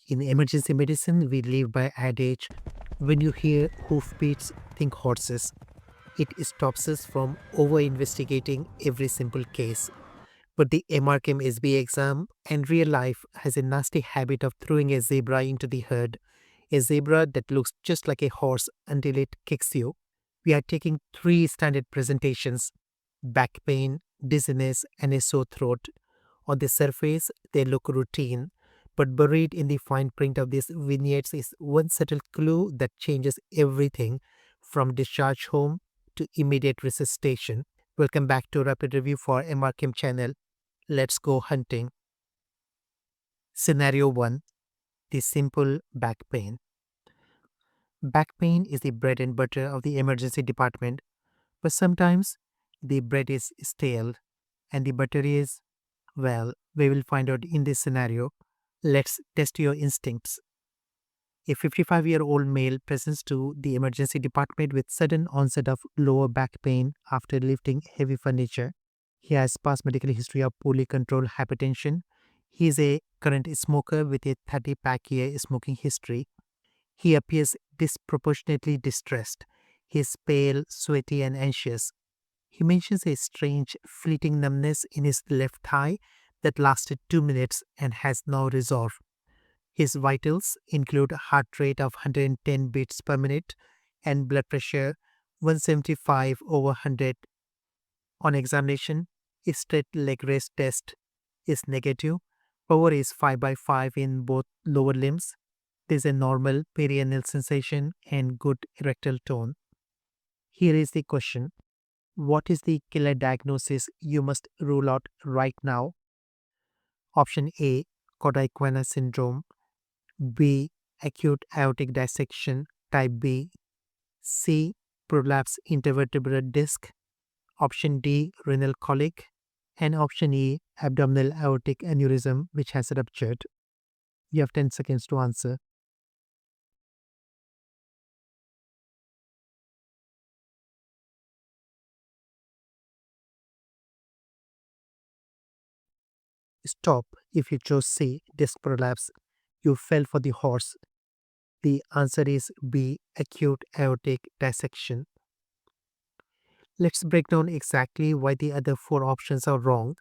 In emergency medicine, we live by adage, when you hear hoofbeats, think horses. It stops us from over-investigating every simple case. But the MRCEM SBA exam and real life has a nasty habit of throwing a zebra into the herd, a zebra that looks just like a horse until it kicks you. We are taking three standard presentations: back pain, dizziness, and a sore throat. On the surface, they look routine, but buried in the fine print of these vignettes is one subtle clue that changes everything from discharge home to immediate resuscitation. Welcome back to Rapid Review for MRChem channel. Let's go hunting. Scenario 1: the simple back pain. Back pain is the bread and butter of the emergency department, but sometimes the bread is stale and the butter is, well, we will find out in this scenario. Let's test your instincts. A 55-year-old male presents to the emergency department with sudden onset of lower back pain after lifting heavy furniture. He has past medical history of poorly controlled hypertension. He is a current smoker with a 30-pack-year smoking history. He appears disproportionately distressed. He is pale, sweaty, and anxious. He mentions a strange, fleeting numbness in his left thigh that lasted 2 minutes and has now resolved. His vitals include a heart rate of 110 beats per minute and blood pressure 175/100. On examination, his straight leg raise test is negative. Power is 5 by 5 in both lower limbs. There is a normal perineal sensation and good erectile tone. Here is the question: what is the killer diagnosis you must rule out right now? Option A: Cauda syndrome. B: acute aortic dissection type B. C: prolapse intervertebral disc. Option D: renal colic. And option E: abdominal aortic aneurysm which has ruptured. You have 10 seconds to answer. Stop if you chose C, disc prolapse. You fell for the horse. The answer is B, acute aortic dissection. Let's break down exactly why the other four options are wrong,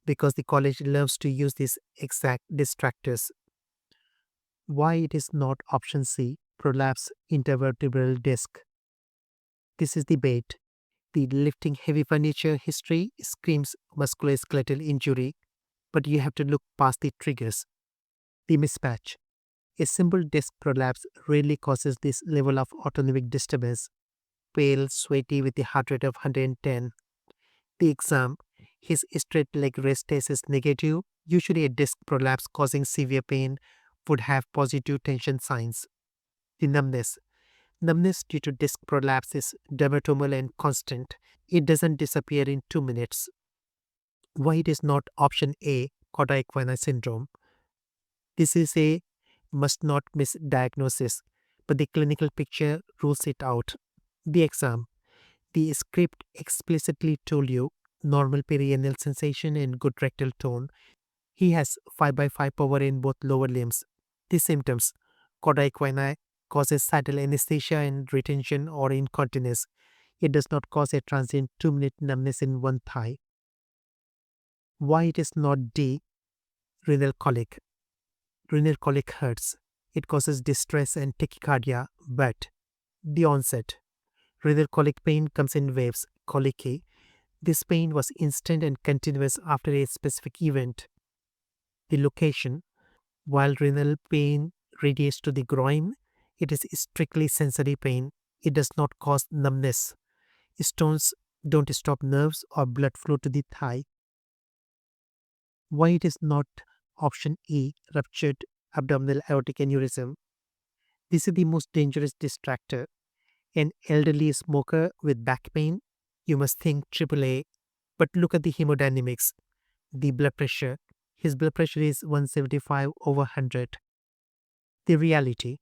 because the college loves to use these exact distractors. Why it is not option C, prolapse intervertebral disc? This is the bait. The lifting heavy furniture history screams musculoskeletal injury, but you have to look past the triggers. The mismatch. A simple disc prolapse rarely causes this level of autonomic disturbance. Pale, sweaty with a heart rate of 110. The exam. His straight leg raise test is negative. Usually a disc prolapse causing severe pain would have positive tension signs. The numbness. Numbness due to disc prolapse is dermatomal and constant. It doesn't disappear in 2 minutes. Why it is not option A, Cauda syndrome? This is a must not miss diagnosis, but the clinical picture rules it out. The exam. The script explicitly told you normal perineal sensation and good rectal tone. He has 5 by 5 power in both lower limbs. The symptoms: Cauda equina causes sidal anesthesia and retention or incontinence. It does not cause a transient 2-minute numbness in one thigh. Why it is not D, renal colic? Renal colic hurts. It causes distress and tachycardia, but the onset. Renal colic pain comes in waves, colicky. This pain was instant and continuous after a specific event. The location. While renal pain radiates to the groin, it is strictly sensory pain. It does not cause numbness. Stones don't stop nerves or blood flow to the thigh. Why it is not option E, ruptured abdominal aortic aneurysm? This is the most dangerous distractor. An elderly smoker with back pain, you must think AAA. But look at the hemodynamics, the blood pressure. His blood pressure is 175/100. The reality: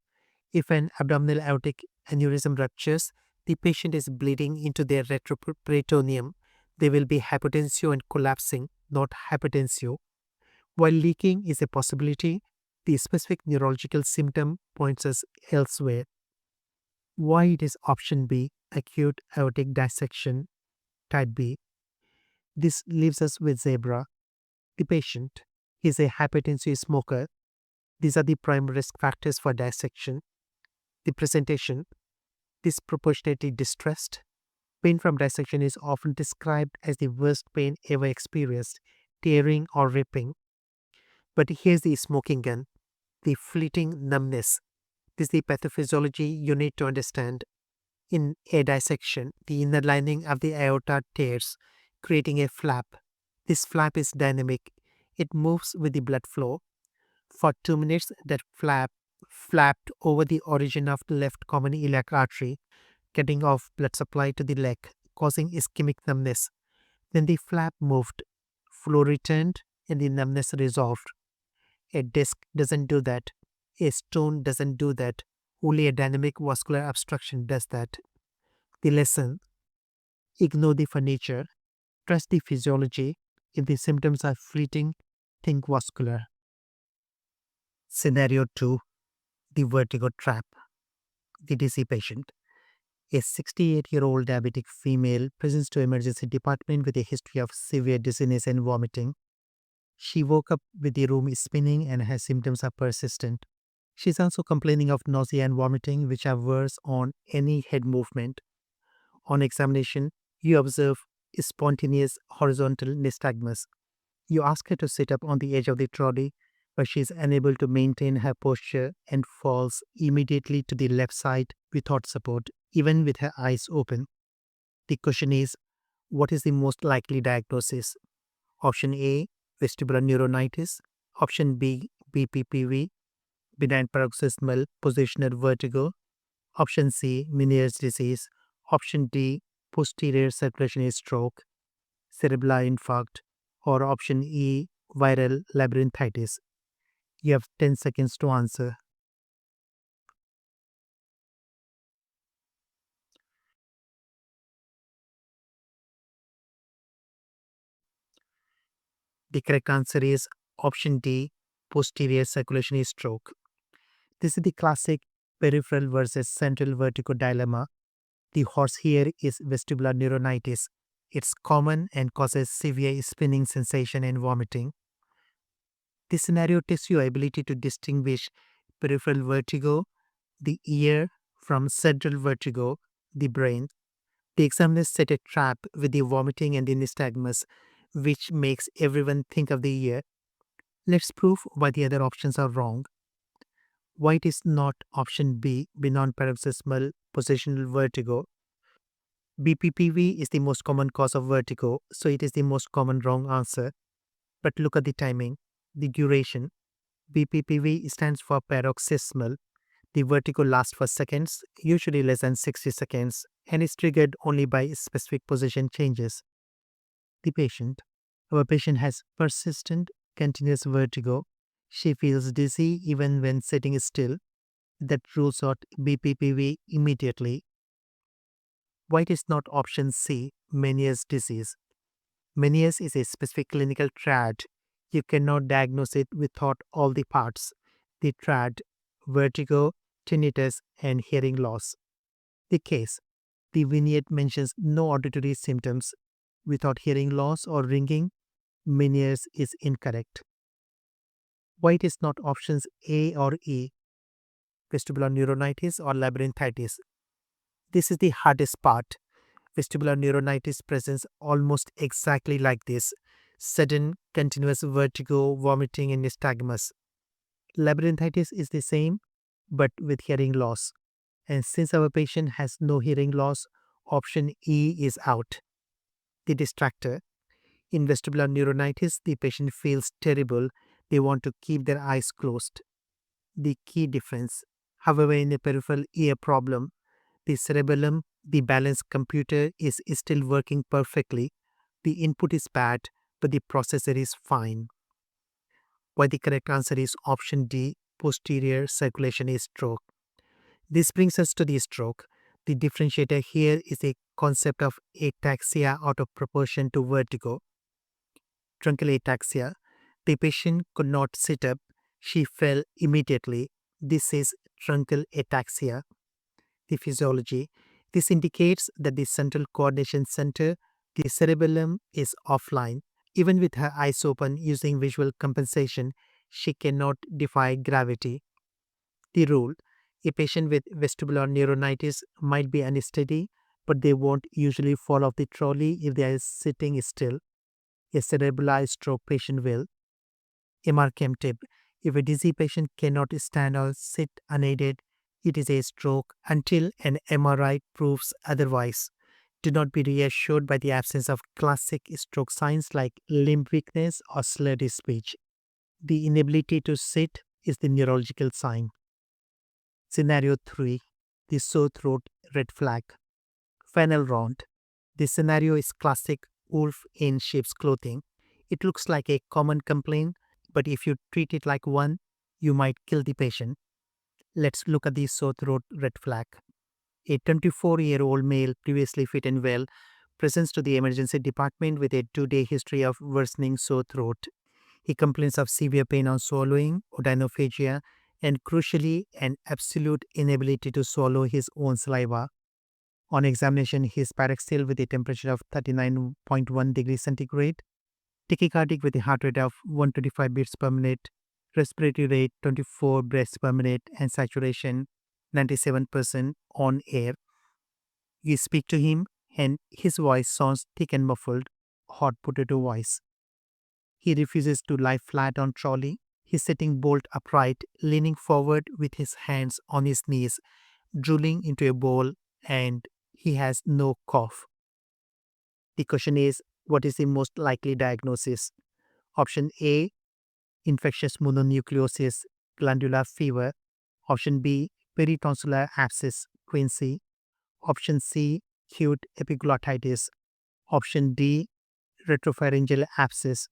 if an abdominal aortic aneurysm ruptures, the patient is bleeding into their retroperitoneum. They will be hypotensio and collapsing, not hypertensio. While leaking is a possibility, The specific neurological symptom points us elsewhere. Why it is option B, acute aortic dissection, type B. This leaves us with zebra. The patient is a hypertensive smoker. These are the prime risk factors for dissection. The presentation, disproportionately distressed. Pain from dissection is often described as the worst pain ever experienced, tearing or ripping. But here's the smoking gun, the fleeting numbness. This is the pathophysiology you need to understand. In a dissection, the inner lining of the aorta tears, creating a flap. This flap is dynamic. It moves with the blood flow. For 2 minutes, that flap flapped over the origin of the left common iliac artery, cutting off blood supply to the leg, causing ischemic numbness. Then the flap moved, flow returned, and the numbness resolved. A disc doesn't do that. A stone doesn't do that. Only a dynamic vascular obstruction does that. The lesson: ignore the furniture, trust the physiology. If the symptoms are fleeting, think vascular. Scenario 2: the vertigo trap. The dizzy patient. A 68-year-old diabetic female presents to emergency department with a history of severe dizziness and vomiting. She woke up with the room spinning and her symptoms are persistent. She is also complaining of nausea and vomiting, which are worse on any head movement. On examination, you observe spontaneous horizontal nystagmus. You ask her to sit up on the edge of the trolley, but she is unable to maintain her posture and falls immediately to the left side without support, even with her eyes open. The question is, what is the most likely diagnosis? Option A, vestibular neuronitis. Option B, BPPV, benign paroxysmal positional vertigo. Option C, Meniere's disease. Option D, posterior circulation stroke, cerebellar infarct. Or option E, viral labyrinthitis. You have 10 seconds to answer. The correct answer is option D, posterior circulation stroke. This is the classic peripheral versus central vertigo dilemma. The horse here is vestibular neuronitis. It's common and causes severe spinning sensation and vomiting. This scenario tests your ability to distinguish peripheral vertigo, the ear, from central vertigo, the brain. The examiners set a trap with the vomiting and the nystagmus, which makes everyone think of the ear. Let's prove why the other options are wrong. Why it is not option B, benign paroxysmal positional vertigo. BPPV is the most common cause of vertigo, so it is the most common wrong answer. But look at the timing, the duration. BPPV stands for paroxysmal. The vertigo lasts for seconds, usually less than 60 seconds, and is triggered only by specific position changes. The patient. Our patient has persistent, continuous vertigo. She feels dizzy even when sitting still. That rules out BPPV immediately. Why it is not option C, Meniere's disease? Meniere's is a specific clinical triad. You cannot diagnose it without all the parts. The triad: vertigo, tinnitus, and hearing loss. The case: the vignette mentions no auditory symptoms. Without hearing loss or ringing, Meniere's is incorrect. Why it is not options A or E, vestibular neuronitis or labyrinthitis? This is the hardest part. Vestibular neuronitis presents almost exactly like this: sudden, continuous vertigo, vomiting, and nystagmus. Labyrinthitis is the same, but with hearing loss. And since our patient has no hearing loss, option E is out. The distractor. In vestibular neuronitis, the patient feels terrible. They want to keep their eyes closed. The key difference. However, in a peripheral ear problem, the cerebellum, the balance computer, is still working perfectly. The input is bad, but the processor is fine. Why the correct answer is option D, posterior circulation stroke. This brings us to the stroke. The differentiator here is a concept of ataxia out of proportion to vertigo. Truncal ataxia. The patient could not sit up. She fell immediately. This is truncal ataxia. The physiology. This indicates that the central coordination center, the cerebellum, is offline. Even with her eyes open using visual compensation, she cannot defy gravity. The rule: a patient with vestibular neuronitis might be unsteady, but they won't usually fall off the trolley if they are sitting still. A cerebral stroke patient will. MRCEM tip: if a dizzy patient cannot stand or sit unaided, it is a stroke until an MRI proves otherwise. Do not be reassured by the absence of classic stroke signs like limb weakness or slurred speech. The inability to sit is the neurological sign. Scenario 3: the sore throat red flag. Final round. This scenario is classic wolf in sheep's clothing. It looks like a common complaint, but if you treat it like one, you might kill the patient. Let's look at the sore throat red flag. A 24-year-old male, previously fit and well, presents to the emergency department with a 2-day history of worsening sore throat. He complains of severe pain on swallowing, odynophagia, and crucially, an absolute inability to swallow his own saliva. On examination, he is paraxial with a temperature of 39.1 degrees centigrade, tachycardic with a heart rate of 125 beats per minute, respiratory rate 24 breaths per minute, and saturation 97% on air. You speak to him, and his voice sounds thick and muffled, hot potato voice. He refuses to lie flat on trolley. He's sitting bolt upright, leaning forward with his hands on his knees, drooling into a bowl, and he has no cough. The question is, what is the most likely diagnosis? Option A: infectious mononucleosis, glandular fever. Option B: peritonsillar abscess, quinsy. Option C: acute epiglottitis. Option D: retropharyngeal abscess.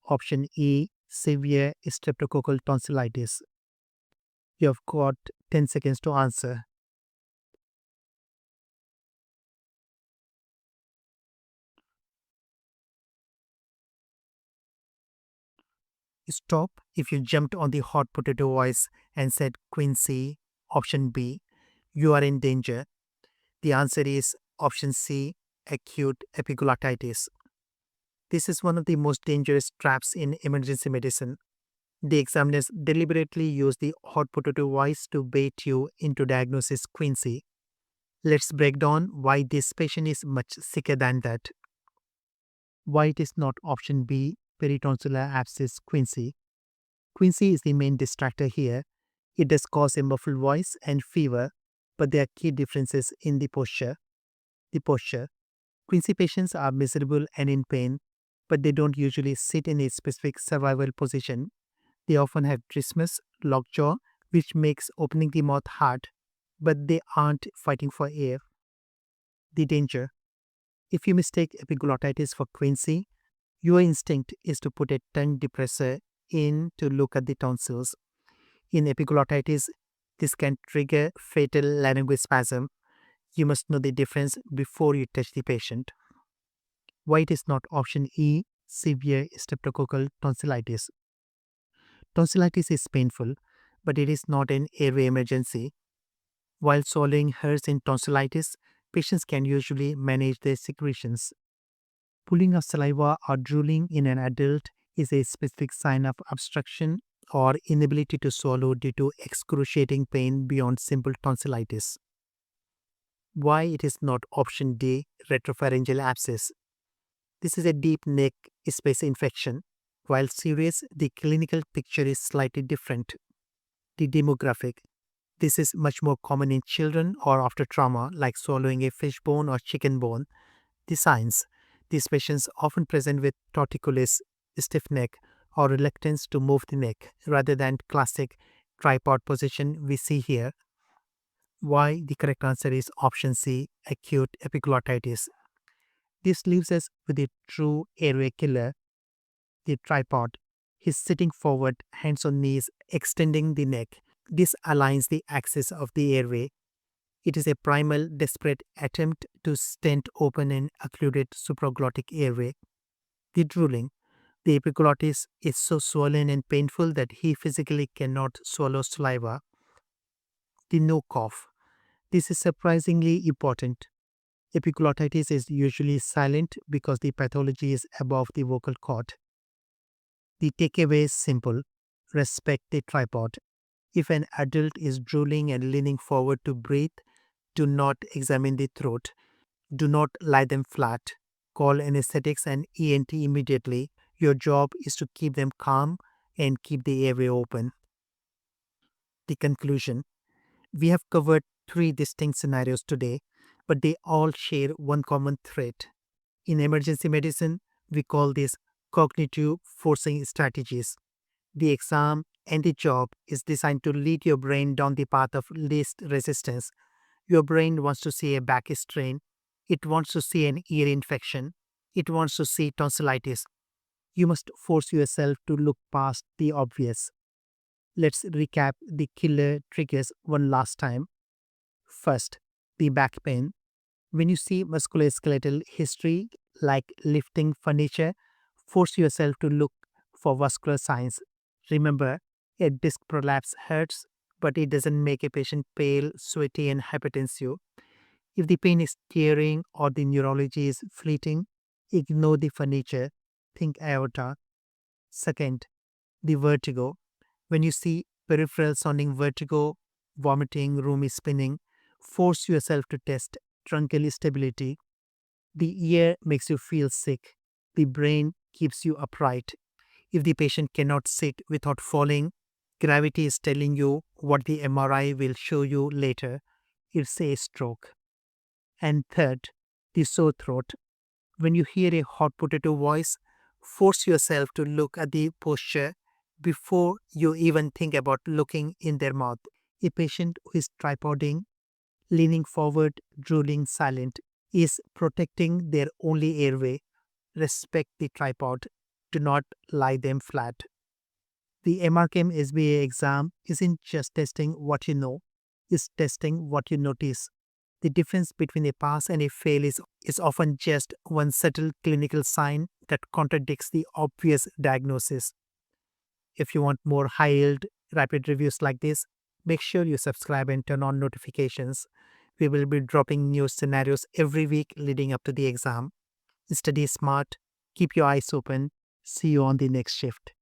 Option E: severe streptococcal tonsillitis. You have got 10 seconds to answer. Stop if you jumped on the hot potato voice and said quinsy. Option B: you are in danger. The answer is option C: acute epiglottitis. This is one of the most dangerous traps in emergency medicine. The examiners deliberately use the hot potato voice to bait you into diagnosis quinsy. Let's break down why this patient is much sicker than that. Why it is not option B, peritonsillar abscess quinsy. Quinsy is the main distractor here. It does cause a muffled voice and fever, but there are key differences in the posture. The posture. Quinsy patients are miserable and in pain, but they don't usually sit in a specific survival position. They often have trismus, lockjaw, which makes opening the mouth hard, but they aren't fighting for air. The danger. If you mistake epiglottitis for quinsy, your instinct is to put a tongue depressor in to look at the tonsils. In epiglottitis, this can trigger fatal laryngospasm. You must know the difference before you touch the patient. Why it is not option E, severe streptococcal tonsillitis. Tonsillitis is painful, but it is not an airway emergency. While swallowing hurts in tonsillitis, patients can usually manage their secretions. Pulling of saliva or drooling in an adult is a specific sign of obstruction or inability to swallow due to excruciating pain beyond simple tonsillitis. Why it is not option D, retropharyngeal abscess. This is a deep neck space infection. While serious, the clinical picture is slightly different. The demographic. This is much more common in children or after trauma, like swallowing a fish bone or chicken bone. The signs. These patients often present with torticollis, stiff neck, or reluctance to move the neck rather than classic tripod position we see here. Why the correct answer is option C, acute epiglottitis. This leaves us with a true airway killer, the tripod. He's sitting forward, hands on knees, extending the neck. This aligns the axis of the airway. It is a primal, desperate attempt to stent open an occluded supraglottic airway. The drooling. The epiglottis is so swollen and painful that he physically cannot swallow saliva. The no cough. This is surprisingly important. Epiglottitis is usually silent because the pathology is above the vocal cord. The takeaway is simple: respect the tripod. If an adult is drooling and leaning forward to breathe, do not examine the throat. Do not lie them flat. Call anesthetics and ENT immediately. Your job is to keep them calm and keep the airway open. The conclusion: we have covered three distinct scenarios today, but they all share one common thread. In emergency medicine, we call this cognitive forcing strategies. The exam and the job is designed to lead your brain down the path of least resistance. Your brain wants to see a back strain. It wants to see an ear infection. It wants to see tonsillitis. You must force yourself to look past the obvious. Let's recap the killer triggers one last time. First, the back pain. When you see musculoskeletal history like lifting furniture, force yourself to look for vascular signs. Remember, a disc prolapse hurts, but it doesn't make a patient pale, sweaty, and hypertensive. If the pain is tearing or the neurology is fleeting, ignore the furniture. Think aorta. Second, the vertigo. When you see peripheral sounding vertigo, vomiting, roomy spinning, force yourself to test truncal stability. The ear makes you feel sick. The brain keeps you upright. If the patient cannot sit without falling, gravity is telling you what the MRI will show you later. It's a stroke. And third, the sore throat. When you hear a hot potato voice, force yourself to look at the posture before you even think about looking in their mouth. A patient who is tripoding, leaning forward, drooling silent, is protecting their only airway. Respect the tripod. Do not lie them flat. The MRCEM SBA exam isn't just testing what you know, it's testing what you notice. The difference between a pass and a fail is often just one subtle clinical sign that contradicts the obvious diagnosis. If you want more high-yield, rapid reviews like this, make sure you subscribe and turn on notifications. We will be dropping new scenarios every week leading up to the exam. Study smart, keep your eyes open. See you on the next shift.